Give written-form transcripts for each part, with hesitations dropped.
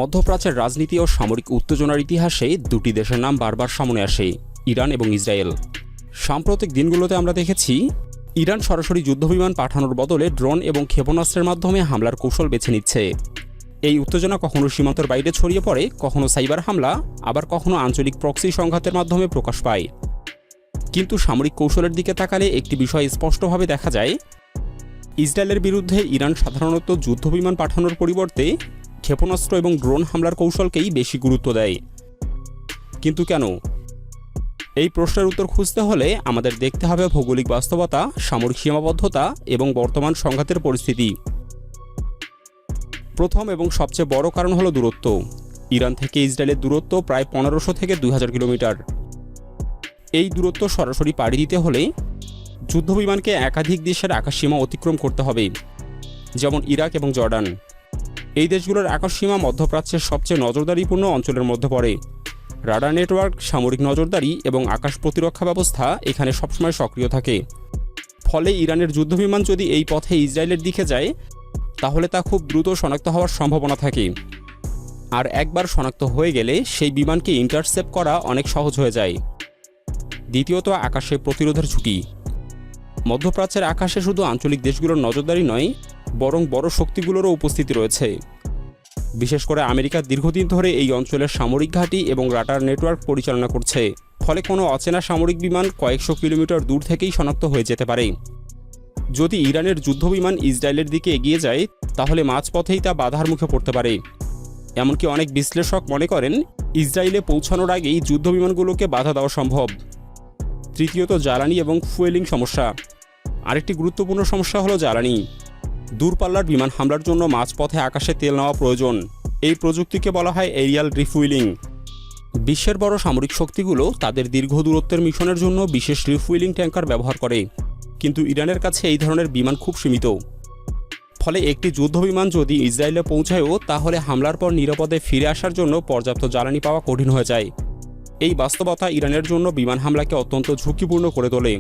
মধ্যপ্রাচ্যের রাজনীতি ও সামরিক উত্তেজনার ইতিহাসে দুটি দেশের নাম বারবার সামনে আসে, ইরান এবং ইসরায়েল। সাম্প্রতিক দিনগুলোতে আমরা দেখেছি ইরান সরাসরি যুদ্ধবিমান পাঠানোর বদলে ড্রোন এবং ক্ষেপণাস্ত্রের মাধ্যমে হামলার কৌশল বেছে নিচ্ছে। এই উত্তেজনা কখনো সীমান্তের বাইরে ছড়িয়ে পড়ে, কখনো সাইবার হামলা, আবার কখনো আঞ্চলিক প্রক্সি সংঘাতের মাধ্যমে প্রকাশ পায়। কিন্তু সামরিক কৌশলের দিকে তাকালে একটি বিষয় স্পষ্টভাবে দেখা যায়, ইসরায়েলের বিরুদ্ধে ইরান সাধারণত যুদ্ধবিমান পাঠানোর পরিবর্তে ক্ষেপণাস্ত্র এবং ড্রোন হামলার কৌশলকেই বেশি গুরুত্ব দেয়। কিন্তু কেন? এই প্রশ্নের উত্তর খুঁজতে হলে আমাদের দেখতে হবে ভৌগোলিক বাস্তবতা, সামরিক সীমাবদ্ধতা এবং বর্তমান সংঘাতের পরিস্থিতি। প্রথম এবং সবচেয়ে বড় কারণ হলো দূরত্ব। ইরান থেকে ইসরায়েলের দূরত্ব প্রায় 1500 থেকে 2000 কিলোমিটার। এই দূরত্ব সরাসরি পাড়ি দিতে হলে যুদ্ধবিমানকে একাধিক দেশের আকাশসীমা অতিক্রম করতে হবে, যেমন ইরাক এবং জর্ডান। এই দেশগুলোর আকাশসীমা মধ্যপ্রাচ্যের সবচেয়ে নজরদারিপূর্ণ অঞ্চলের মধ্যে পড়ে। রাডার নেটওয়ার্ক, সামরিক নজরদারি এবং আকাশ প্রতিরক্ষা ব্যবস্থা এখানে সবসময় সক্রিয় থাকে। ফলে ইরানের যুদ্ধবিমান যদি এই পথে ইসরায়েলের দিকে যায়, তাহলে তা খুব দ্রুত শনাক্ত হওয়ার সম্ভাবনা থাকে। আর একবার শনাক্ত হয়ে গেলে সেই বিমানকে ইন্টারসেপ্ট করা অনেক সহজ হয়ে যায়। দ্বিতীয়ত, আকাশে প্রতিরোধের ঝুঁকি। মধ্যপ্রাচ্যের আকাশে শুধু আঞ্চলিক দেশগুলোর নজরদারি নয়, বরং বড় শক্তিগুলোরও উপস্থিতি রয়েছে। বিশেষ করে আমেরিকা দীর্ঘদিন ধরে এই অঞ্চলের সামরিক ঘাঁটি এবং রাডার নেটওয়ার্ক পরিচালনা করছে। ফলে কোনো অচেনা সামরিক বিমান কয়েকশো কিলোমিটার দূর থেকেই শনাক্ত হয়ে যেতে পারে। যদি ইরানের যুদ্ধবিমান ইসরায়েলের দিকে এগিয়ে যায়, তাহলে মাঝপথেই তা বাধার মুখে পড়তে পারে। এমনকি অনেক বিশ্লেষক মনে করেন ইসরায়েলে পৌঁছানোর আগেই যুদ্ধবিমানগুলোকে বাধা দেওয়া সম্ভব। তৃতীয়ত, জ্বালানি এবং ফুয়েলিং সমস্যা। আরেকটি গুরুত্বপূর্ণ সমস্যা হলো জ্বালানি। দূরপাল্লার বিমান হামলার জন্য মাঝপথে আকাশে তেল নেওয়া প্রয়োজন। এই প্রযুক্তিকে বলা হয় এরিয়াল রিফুয়েলিং। বিশ্বের বড় সামরিক শক্তিগুলো তাদের দীর্ঘ দূরত্বের মিশনের জন্য বিশেষ রিফুয়েলিং ট্যাঙ্কার ব্যবহার করে, কিন্তু ইরানের কাছে এই ধরনের বিমান খুব সীমিত। ফলে একটি যুদ্ধবিমান যদি ইসরায়েলে পৌঁছায়ও, তাহলে হামলার পর নিরাপদে ফিরে আসার জন্য পর্যাপ্ত জ্বালানি পাওয়া কঠিন হয়ে যায়। এই বাস্তবতা ইরানের জন্য বিমান হামলাকে অত্যন্ত ঝুঁকিপূর্ণ করে তোলে।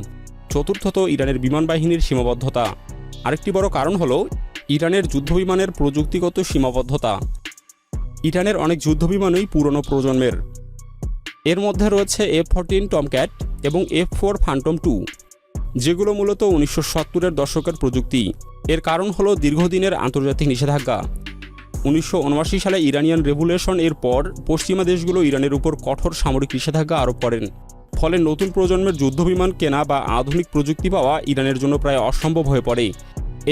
চতুর্থত, ইরানের বিমান বাহিনীর সীমাবদ্ধতা। আরেকটি বড় কারণ হলো ইরানের যুদ্ধবিমানের প্রযুক্তিগত সীমাবদ্ধতা। ইরানের অনেক যুদ্ধবিমানই পুরনো প্রজন্মের। এর মধ্যে রয়েছে F-14 টমক্যাট এবং F-4 ফ্যান্টম 2, যেগুলো মূলত 1970-এর দশকের প্রযুক্তি। এর কারণ হলো দীর্ঘদিনের আন্তর্জাতিক নিষেধাজ্ঞা। 1979 সালে ইরানিয়ান রেভলিউশন এর পর পশ্চিমা দেশগুলো ইরানের উপর কঠোর সামরিক নিষেধাজ্ঞা আরোপ করেন। ফলে নতুন প্রজন্মের যুদ্ধবিমান কেনা বা আধুনিক প্রযুক্তি পাওয়া ইরানের জন্য প্রায় অসম্ভব হয়ে পড়ে।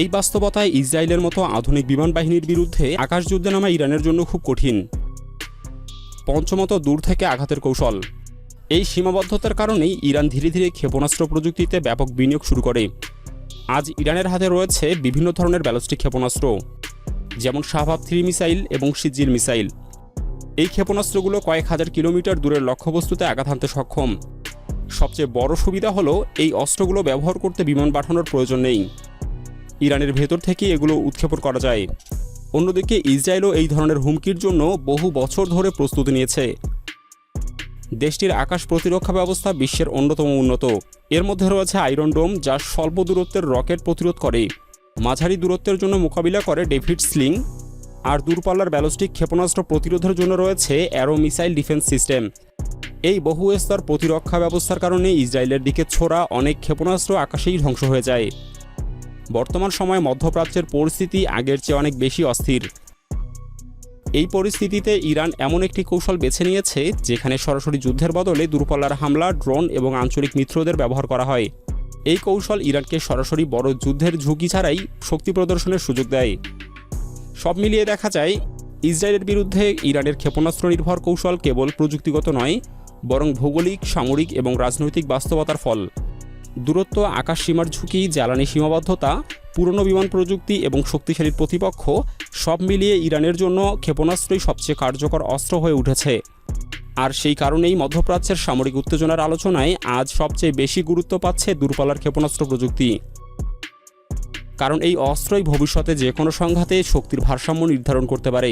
এই বাস্তবতায় ইসরায়েলের মতো আধুনিক বিমান বাহিনীর বিরুদ্ধে আকাশযুদ্ধে নামা ইরানের জন্য খুব কঠিন। পঞ্চমত, দূর থেকে আঘাতের কৌশল। এই সীমাবদ্ধতার কারণেই ইরান ধীরে ধীরে ক্ষেপণাস্ত্র প্রযুক্তিতে ব্যাপক বিনিয়োগ শুরু করে। আজ ইরানের হাতে রয়েছে বিভিন্ন ধরনের ব্যালিস্টিক ক্ষেপণাস্ত্র, যেমন শাহাব 3 মিসাইল এবং সিজিল মিসাইল। এই ক্ষেপণাস্ত্রগুলো কয়েক হাজার কিলোমিটার দূরের লক্ষ্যবস্তুতে আঘাত হানতে সক্ষম। সবচেয়ে বড় সুবিধা হলো এই অস্ত্রগুলো ব্যবহার করতে বিমান পাঠানোর প্রয়োজন নেই। ইরানের ভেতর থেকেই এগুলো উৎক্ষেপণ করা যায়। অন্যদিকে ইসরায়েলও এই ধরনের হুমকির জন্য বহু বছর ধরে প্রস্তুতি নিয়েছে। দেশটির আকাশ প্রতিরক্ষা ব্যবস্থা বিশ্বের অন্যতম উন্নত। এর মধ্যে রয়েছে আয়রন ডোম, যা স্বল্প দূরত্বের রকেট প্রতিরোধ করে। মাঝারি দূরত্বের জন্য মোকাবিলা করে ডেভিড স্লিং। আর দূরপাল্লার ব্যালিস্টিক ক্ষেপণাস্ত্র প্রতিরোধের জন্য রয়েছে অ্যারো মিসাইল ডিফেন্স সিস্টেম। এই বহু স্তর প্রতিরক্ষা ব্যবস্থার কারণে ইসরায়েলের দিকে ছোড়া অনেক ক্ষেপণাস্ত্র আকাশেই ধ্বংস হয়ে যায়। বর্তমান সময়ে মধ্যপ্রাচ্যের পরিস্থিতি আগের চেয়ে অনেক বেশি অস্থির। এই পরিস্থিতিতে ইরান এমন একটি কৌশল বেছে নিয়েছে যেখানে সরাসরি যুদ্ধের বদলে দূরপাল্লার হামলা, ড্রোন এবং আঞ্চলিক মিত্রদের ব্যবহার করা হয়। এই কৌশল ইরানকে সরাসরি বড় যুদ্ধের ঝুঁকি ছাড়াই শক্তি প্রদর্শনের সুযোগ দেয়। সব মিলিয়ে দেখা যায় ইসরায়েলের বিরুদ্ধে ইরানের ক্ষেপণাস্ত্র নির্ভর কৌশল কেবল প্রযুক্তিগত নয়, বরং ভৌগোলিক, সামরিক এবং রাজনৈতিক বাস্তবতার ফল। দূরত্ব, আকাশ সীমার ঝুঁকি, জ্বালানি সীমাবদ্ধতা, পুরনো বিমান প্রযুক্তি এবং শক্তিশালী প্রতিপক্ষ সব মিলিয়ে ইরানের জন্য ক্ষেপণাস্ত্রই সবচেয়ে কার্যকর অস্ত্র হয়ে উঠেছে। আর সেই কারণেই মধ্যপ্রাচ্যের সামরিক উত্তেজনার আলোচনায় আজ সবচেয়ে বেশি গুরুত্ব পাচ্ছে দূরপাল্লার ক্ষেপণাস্ত্র প্রযুক্তি। কারণ এই অস্ত্রই ভবিষ্যতে যে কোনো সংঘাতে শক্তির ভারসাম্য নির্ধারণ করতে পারে।